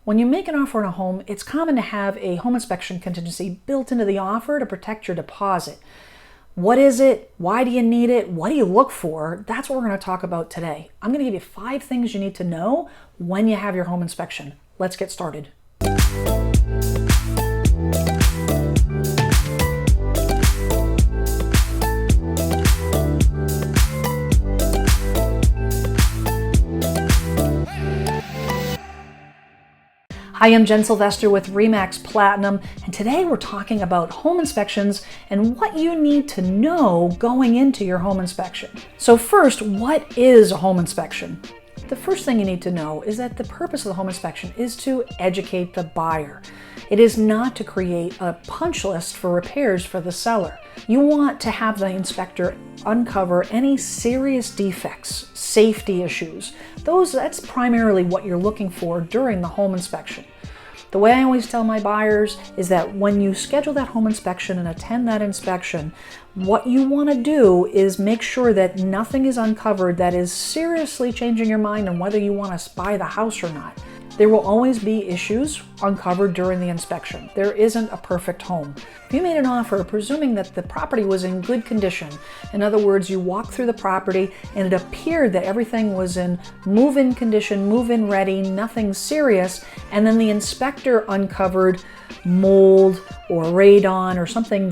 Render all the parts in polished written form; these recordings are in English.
When you make an offer on a home, it's common to have a home inspection contingency built into the offer to protect your deposit. What is it? Why do you need it? What do you look for? That's what we're going to talk about today. I'm going to give you 5 things you need to know when you have your home inspection. Let's get started. Hi, I'm Sylvester with RE/MAX Platinum, and today we're talking about home inspections and what you need to know going into your home inspection. So first, what is a home inspection? The first thing you need to know is that the purpose of the home inspection is to educate the buyer. It is not to create a punch list for repairs for the seller. You want to have the inspector uncover any serious defects, safety issues. That's primarily what you're looking for during the home inspection. The way I always tell my buyers is that when you schedule that home inspection and attend that inspection, what you want to do is make sure that nothing is uncovered that is seriously changing your mind on whether you want to buy the house or not. There will always be issues uncovered during the inspection. There isn't a perfect home. If you made an offer presuming that the property was in good condition, in other words, you walked through the property and it appeared that everything was in move-in condition, move-in ready, nothing serious, and then the inspector uncovered mold or radon or something,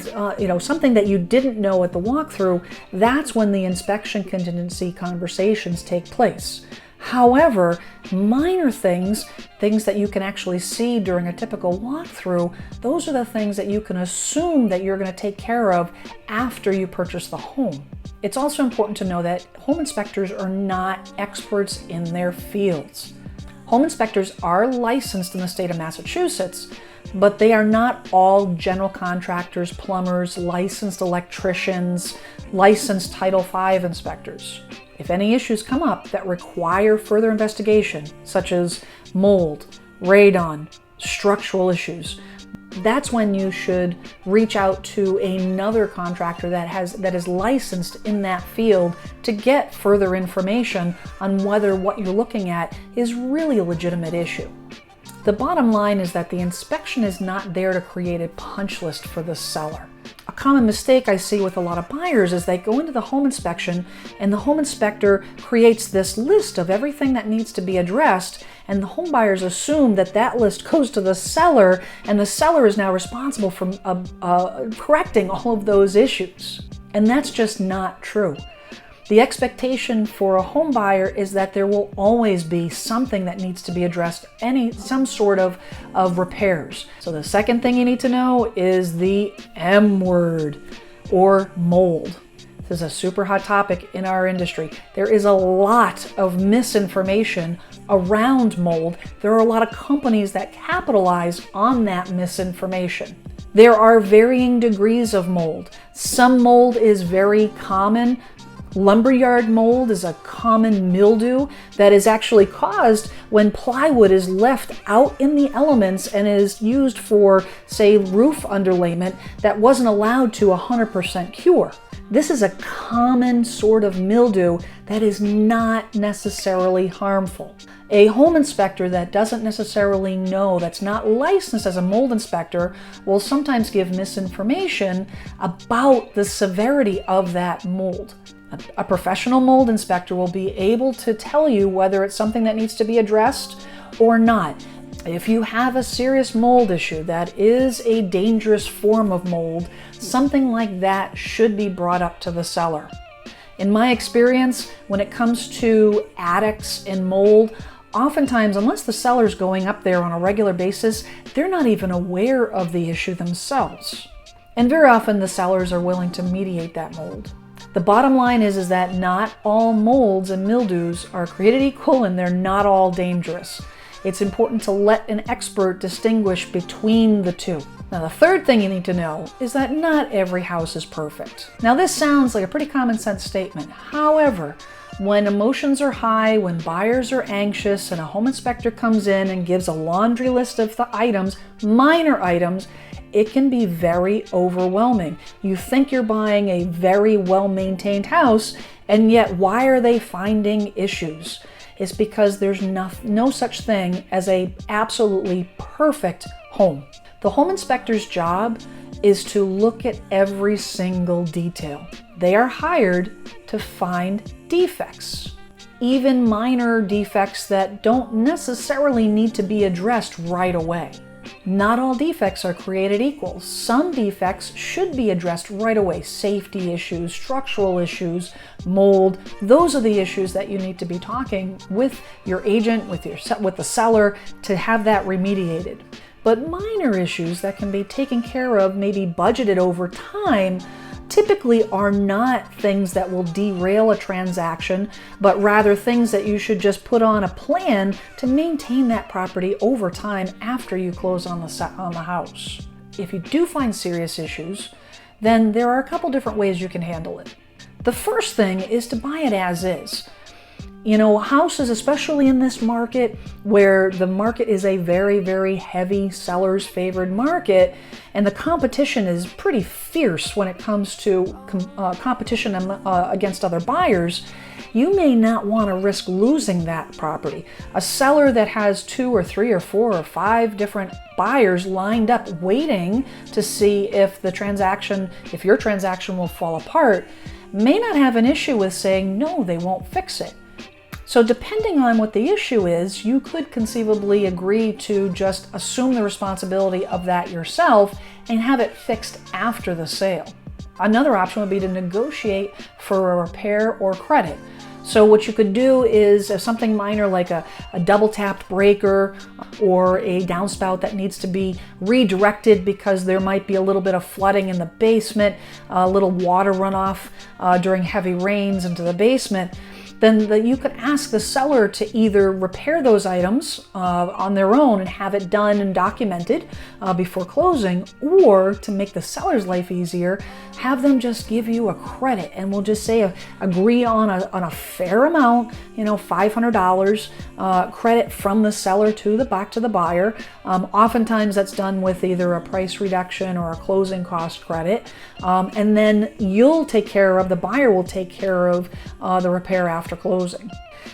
something that you didn't know at the walkthrough, that's when the inspection contingency conversations take place. However, minor things that you can actually see during a typical walkthrough, those are the things that you can assume that you're going to take care of after you purchase the home. It's also important to know that home inspectors are not experts in their fields. Home inspectors are licensed in the state of Massachusetts, but they are not all general contractors, plumbers, licensed electricians, licensed Title V inspectors. If any issues come up that require further investigation, such as mold, radon, structural issues, that's when you should reach out to another contractor that is licensed in that field to get further information on whether what you're looking at is really a legitimate issue. The bottom line is that the inspection is not there to create a punch list for the seller. A common mistake I see with a lot of buyers is they go into the home inspection and the home inspector creates this list of everything that needs to be addressed, and the home buyers assume that that list goes to the seller and the seller is now responsible for correcting all of those issues. And that's just not true. The expectation for a home buyer is that there will always be something that needs to be addressed, some sort of repairs. So the second thing you need to know is the M word, or mold. This is a super hot topic in our industry. There is a lot of misinformation around mold. There are a lot of companies that capitalize on that misinformation. There are varying degrees of mold. Some mold is very common. Lumberyard mold is a common mildew that is actually caused when plywood is left out in the elements and is used for, say, roof underlayment that wasn't allowed to 100% cure. This is a common sort of mildew that is not necessarily harmful. A home inspector that doesn't necessarily know, that's not licensed as a mold inspector, will sometimes give misinformation about the severity of that mold. A professional mold inspector will be able to tell you whether it's something that needs to be addressed or not. If you have a serious mold issue that is a dangerous form of mold, something like that should be brought up to the seller. In my experience, when it comes to attics and mold, oftentimes, unless the seller's going up there on a regular basis, they're not even aware of the issue themselves. And very often the sellers are willing to mediate that mold. The bottom line is that not all molds and mildews are created equal and they're not all dangerous. It's important to let an expert distinguish between the two. Now, the third thing you need to know is that not every house is perfect. Now, this sounds like a pretty common sense statement. However, when emotions are high, when buyers are anxious, and a home inspector comes in and gives a laundry list of the items, minor items, it can be very overwhelming. You think you're buying a very well-maintained house, and yet why are they finding issues? is because there's no such thing as a absolutely perfect home. The home inspector's job is to look at every single detail. They are hired to find defects, even minor defects that don't necessarily need to be addressed right away. Not all defects are created equal. Some defects should be addressed right away. Safety issues, structural issues, mold. Those are the issues that you need to be talking with your agent, with the seller, to have that remediated. But minor issues that can be taken care of, maybe budgeted over time, typically are not things that will derail a transaction, but rather things that you should just put on a plan to maintain that property over time after you close on the house. If you do find serious issues, then there are a couple different ways you can handle it. The first thing is to buy it as is. You know, houses, especially in this market where the market is a very, very heavy seller's favored market, and the competition is pretty fierce when it comes to competition against other buyers, you may not want to risk losing that property. A seller that has 2 or 3 or 4 or 5 different buyers lined up waiting to see if your transaction will fall apart, may not have an issue with saying, no, they won't fix it. So depending on what the issue is, you could conceivably agree to just assume the responsibility of that yourself and have it fixed after the sale. Another option would be to negotiate for a repair or credit. So what you could do is something minor like a double tapped breaker or a downspout that needs to be redirected because there might be a little bit of flooding in the basement, a little water runoff during heavy rains into the basement. Then you could ask the seller to either repair those items on their own and have it done and documented before closing, or to make the seller's life easier, have them just give you a credit, and we'll just say agree on a fair amount, $500 credit from the seller back to the buyer. Oftentimes that's done with either a price reduction or a closing cost credit, and then the buyer will take care of the repair after closing.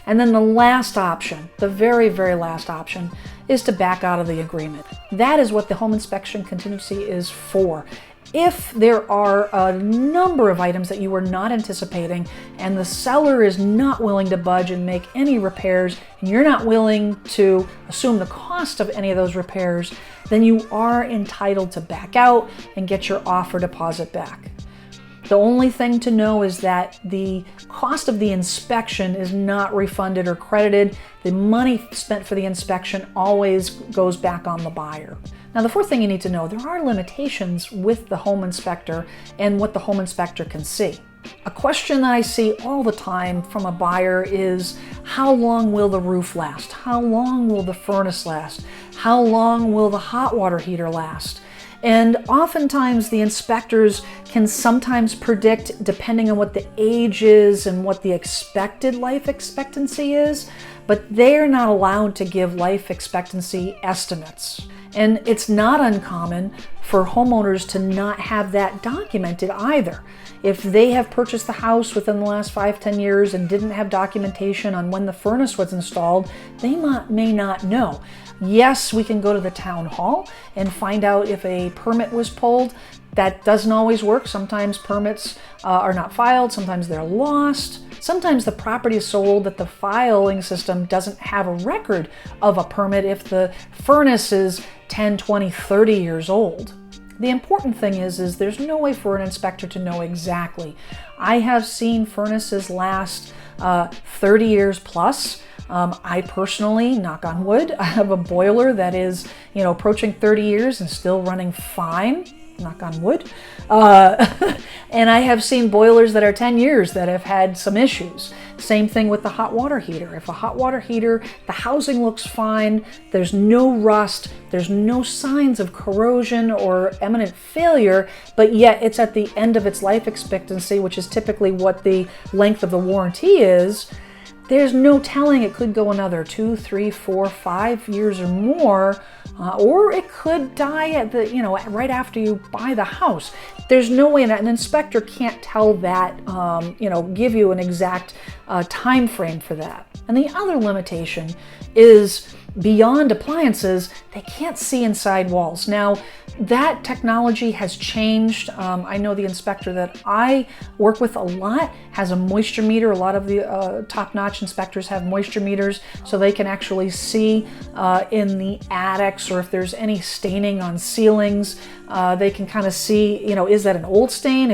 And then the last option, the very, very last option, is to back out of the agreement. That is what the home inspection contingency is for. If there are a number of items that you were not anticipating and the seller is not willing to budge and make any repairs, and you're not willing to assume the cost of any of those repairs, then you are entitled to back out and get your offer deposit back. The only thing to know is that the cost of the inspection is not refunded or credited. The money spent for the inspection always goes back on the buyer. Now, the fourth thing you need to know, there are limitations with the home inspector and what the home inspector can see. A question that I see all the time from a buyer is, how long will the roof last? How long will the furnace last? How long will the hot water heater last? And oftentimes the inspectors can sometimes predict, depending on what the age is and what the expected life expectancy is, but they're not allowed to give life expectancy estimates. And it's not uncommon for homeowners to not have that documented either. If they have purchased the house within the last 5-10 years and didn't have documentation on when the furnace was installed, they may not know. Yes, we can go to the town hall and find out if a permit was pulled. That doesn't always work. Sometimes permits are not filed, sometimes they're lost. Sometimes the property is sold that the filing system doesn't have a record of a permit if the furnace is 10, 20, 30 years old. The important thing is there's no way for an inspector to know exactly. I have seen furnaces last 30 years plus. I personally, knock on wood, I have a boiler that is, approaching 30 years and still running fine, knock on wood. And I have seen boilers that are 10 years that have had some issues. Same thing with the hot water heater. If a hot water heater, the housing looks fine, there's no rust, there's no signs of corrosion or imminent failure, but yet it's at the end of its life expectancy, which is typically what the length of the warranty is, there's no telling. It could go another 2, 3, 4, 5 years or more, or it could die at right after you buy the house. There's no way, an inspector can't tell that, give you an exact time frame for that. And the other limitation is beyond appliances, they can't see inside walls. Now, that technology has changed. I know the inspector that I work with a lot has a moisture meter. A lot of the top-notch inspectors have moisture meters, so they can actually see in the attics, or if there's any staining on ceilings, they can kind of see, is that an old stain?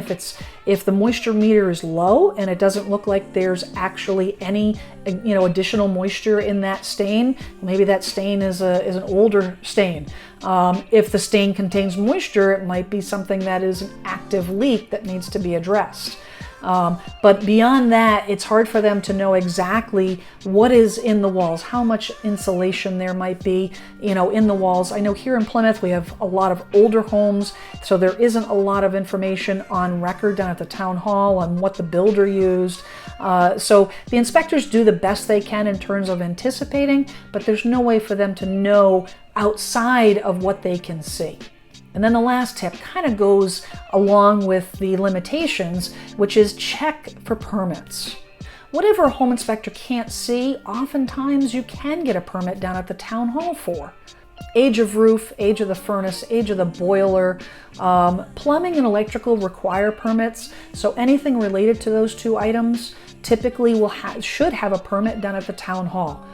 If the moisture meter is low and it doesn't look like there's actually any additional moisture in that stain, maybe that stain is an older stain. If the stain contains moisture, it might be something that is an active leak that needs to be addressed. But beyond that, it's hard for them to know exactly what is in the walls, how much insulation there might be, in the walls. I know here in Plymouth, we have a lot of older homes, so there isn't a lot of information on record down at the town hall on what the builder used. So the inspectors do the best they can in terms of anticipating, but there's no way for them to know outside of what they can see. And then the last tip kind of goes along with the limitations, which is check for permits. Whatever a home inspector can't see, oftentimes you can get a permit down at the town hall for. Age of roof, age of the furnace, age of the boiler, plumbing and electrical require permits, so anything related to those two items typically should have a permit down at the town hall.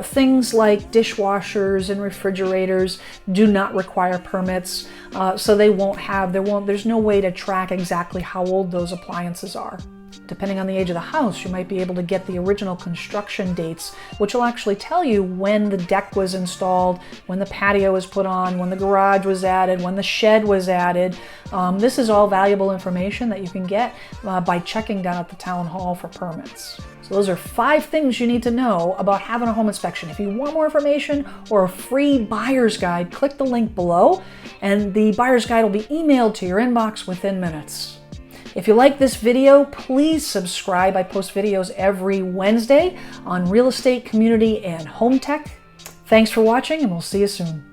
Things like dishwashers and refrigerators do not require permits, so there's no way to track exactly how old those appliances are. Depending on the age of the house, you might be able to get the original construction dates, which will actually tell you when the deck was installed, when the patio was put on, when the garage was added, when the shed was added. This is all valuable information that you can get by checking down at the town hall for permits. So those are 5 things you need to know about having a home inspection. If you want more information or a free buyer's guide, click the link below, and the buyer's guide will be emailed to your inbox within minutes. If you like this video, please subscribe. I post videos every Wednesday on real estate, community, and home tech. Thanks for watching, and we'll see you soon.